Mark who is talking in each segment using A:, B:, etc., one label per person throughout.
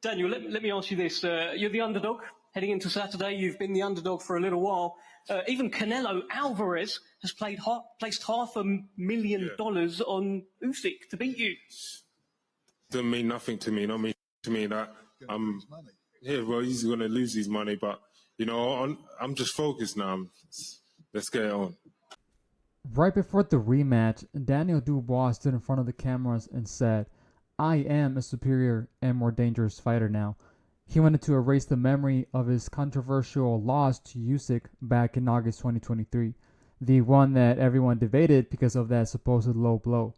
A: Daniel, let me ask you this. You're the underdog heading into Saturday. You've been the underdog for a little while. Even Canelo Alvarez has placed $500,000 on Usyk to beat you.
B: Doesn't mean nothing to me. Not mean to me that yeah, well, he's going to lose his money, but you know, I'm just focused now. Let's get it on.
C: Right before the rematch, Daniel Dubois stood in front of the cameras and said, "I am a superior and more dangerous fighter now." He wanted to erase the memory of his controversial loss to Usyk back in August 2023, the one that everyone debated because of that supposed low blow.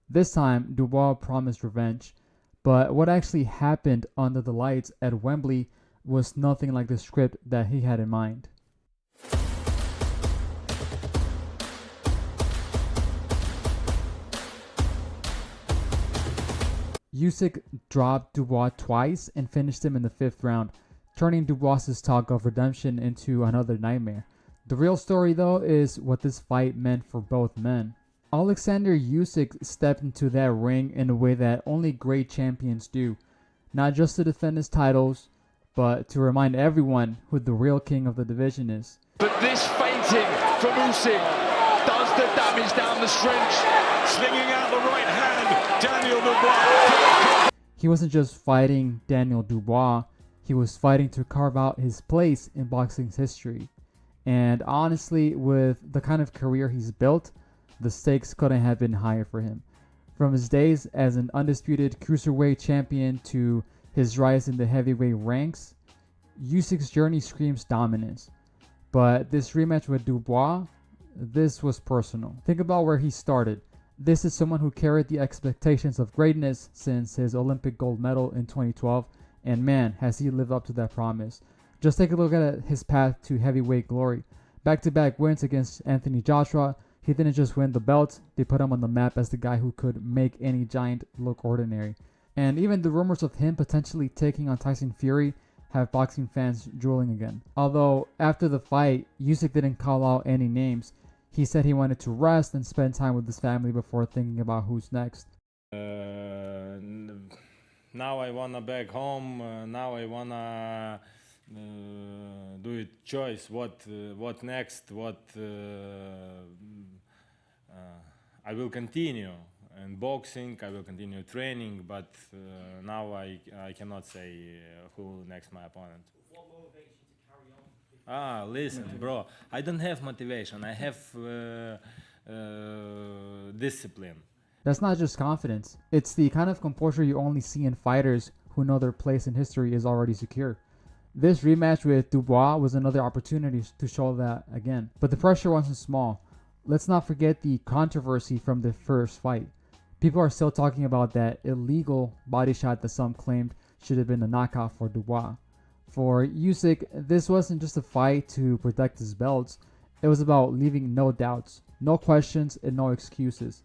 C: This time, Dubois promised revenge, but what actually happened under the lights at Wembley was nothing like the script that he had in mind. Usyk dropped Dubois twice and finished him in the 5th round, turning Dubois' talk of redemption into another nightmare. The real story, though, is what this fight meant for both men. Oleksandr Usyk stepped into that ring in a way that only great champions do, not just to defend his titles, but to remind everyone who the real king of the division is.
D: But this feinting from Usyk does the damage down the stretch. Slinging out the right hand, Daniel Dubois.
C: He wasn't just fighting Daniel Dubois, he was fighting to carve out his place in boxing's history. And honestly, with the kind of career he's built, the stakes couldn't have been higher for him. From his days as an undisputed cruiserweight champion to his rise in the heavyweight ranks, Usyk's journey screams dominance. But this rematch with Dubois, this was personal. Think about where he started. This is someone who carried the expectations of greatness since his Olympic gold medal in 2012, and man, has he lived up to that promise. Just take a look at his path to heavyweight glory. Back-to-back wins against Anthony Joshua. He didn't just win the belt, they put him on the map as the guy who could make any giant look ordinary. And even the rumors of him potentially taking on Tyson Fury have boxing fans drooling again. Although after the fight, Usyk didn't call out any names. He said he wanted to rest and spend time with his family before thinking about who's next.
E: Now I wanna back home. Now I wanna do it choice. What next? I will continue in boxing. I will continue training. But now I cannot say who next my opponent.
A: What motivates you to carry on?
E: Listen, bro. I don't have motivation. I have discipline.
C: That's not just confidence. It's the kind of composure you only see in fighters who know their place in history is already secure. This rematch with Dubois was another opportunity to show that again. But the pressure wasn't small. Let's not forget the controversy from the first fight. People are still talking about that illegal body shot that some claimed should have been a knockout for Dubois. For Usyk, this wasn't just a fight to protect his belts. It was about leaving no doubts, no questions, and no excuses.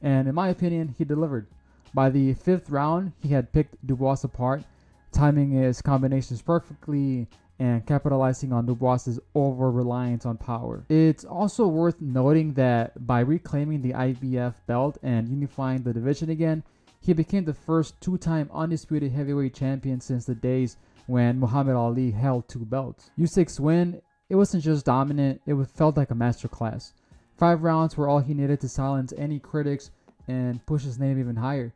C: And in my opinion, he delivered. By the 5th round, he had picked Dubois apart, timing his combinations perfectly and capitalizing on Dubois' over-reliance on power. It's also worth noting that by reclaiming the IBF belt and unifying the division again, he became the first 2-time undisputed heavyweight champion since the days when Muhammad Ali held 2 belts. Usyk's win, it wasn't just dominant, it felt like a masterclass. 5 rounds were all he needed to silence any critics and push his name even higher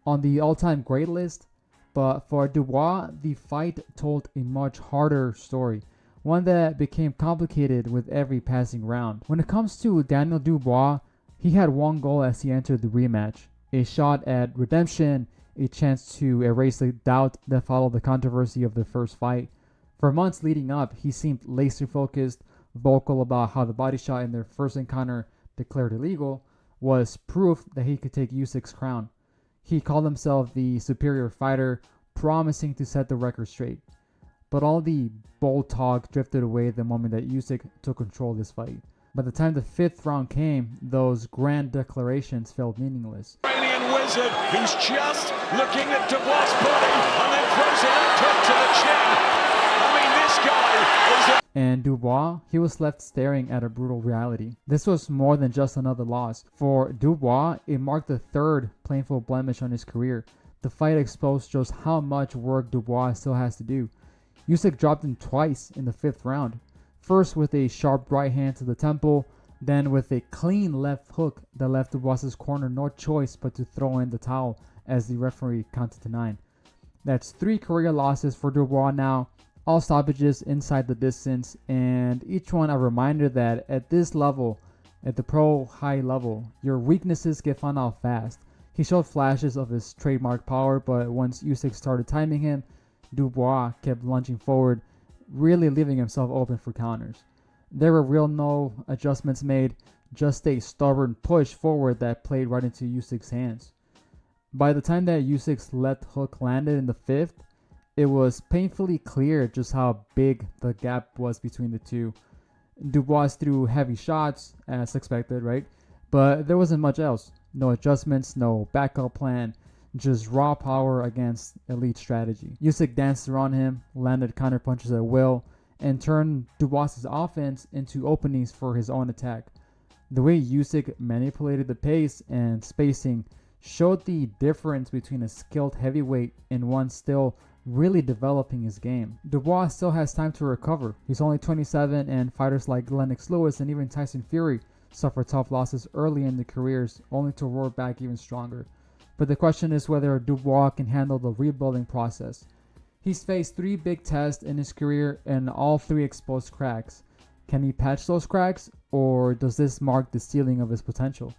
C: on the all-time great list. But for Dubois, the fight told a much harder story, one that became complicated with every passing round. When it comes to Daniel Dubois, he had one goal as he entered the rematch, a shot at redemption, a chance to erase the doubt that followed the controversy of the first fight. For months leading up, he seemed laser-focused, vocal about how the body shot in their first encounter, declared illegal, was proof that he could take Usyk's crown. He called himself the superior fighter, promising to set the record straight. But all the bold talk drifted away the moment that Usyk took control of this fight. By the time the 5th round came, those grand declarations felt meaningless.
D: Iranian wizard, he's just looking at Dubois' body and then throws it up to the chin. I mean, this guy is
C: And Dubois, he was left staring at a brutal reality. This was more than just another loss. For Dubois, it marked the 3rd painful blemish on his career. the fight exposed just how much work Dubois still has to do. Usyk dropped him twice in the 5th round. First with a sharp right hand to the temple, then with a clean left hook that left Dubois' corner no choice but to throw in the towel as the referee counted to 9. That's 3 career losses for Dubois now, all stoppages inside the distance, and each one a reminder that at this level, at the pro high level, your weaknesses get found out fast. He showed flashes of his trademark power, but once Usyk started timing him, Dubois kept lunging forward, really leaving himself open for counters. There were no adjustments made, just a stubborn push forward that played right into Usyk's hands. By the time that Usyk's left hook landed in the 5th, it was painfully clear just how big the gap was between the two. Dubois threw heavy shots, as expected, right? But there wasn't much else. No adjustments, no backup plan, just raw power against elite strategy. Usyk danced around him, landed counterpunches at will, and turned Dubois' offense into openings for his own attack. The way Usyk manipulated the pace and spacing showed the difference between a skilled heavyweight and one still really developing his game. Dubois still has time to recover. He's only 27, and fighters like Lennox Lewis and even Tyson Fury suffered tough losses early in their careers, only to roar back even stronger. But the question is whether Dubois can handle the rebuilding process. He's faced 3 big tests in his career and all 3 exposed cracks. Can he patch those cracks, or does this mark the ceiling of his potential?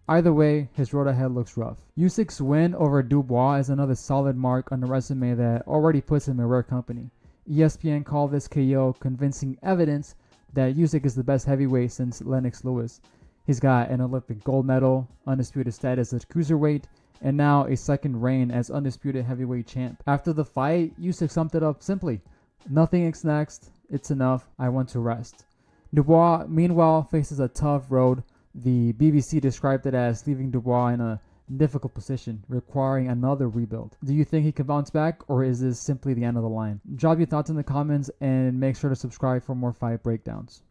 C: Either way, his road ahead looks rough. Usyk's win over Dubois is another solid mark on a resume that already puts him in rare company. ESPN called this KO convincing evidence that Usyk is the best heavyweight since Lennox Lewis. He's got an Olympic gold medal, undisputed status at cruiserweight, and now a second reign as undisputed heavyweight champ. After the fight, Usyk summed it up simply: "Nothing is next, it's enough, I want to rest." Dubois, meanwhile, faces a tough road. The BBC described it as leaving Dubois in a difficult position, requiring another rebuild. Do you think he can bounce back, or is this simply the end of the line? Drop your thoughts in the comments and make sure to subscribe for more fight breakdowns.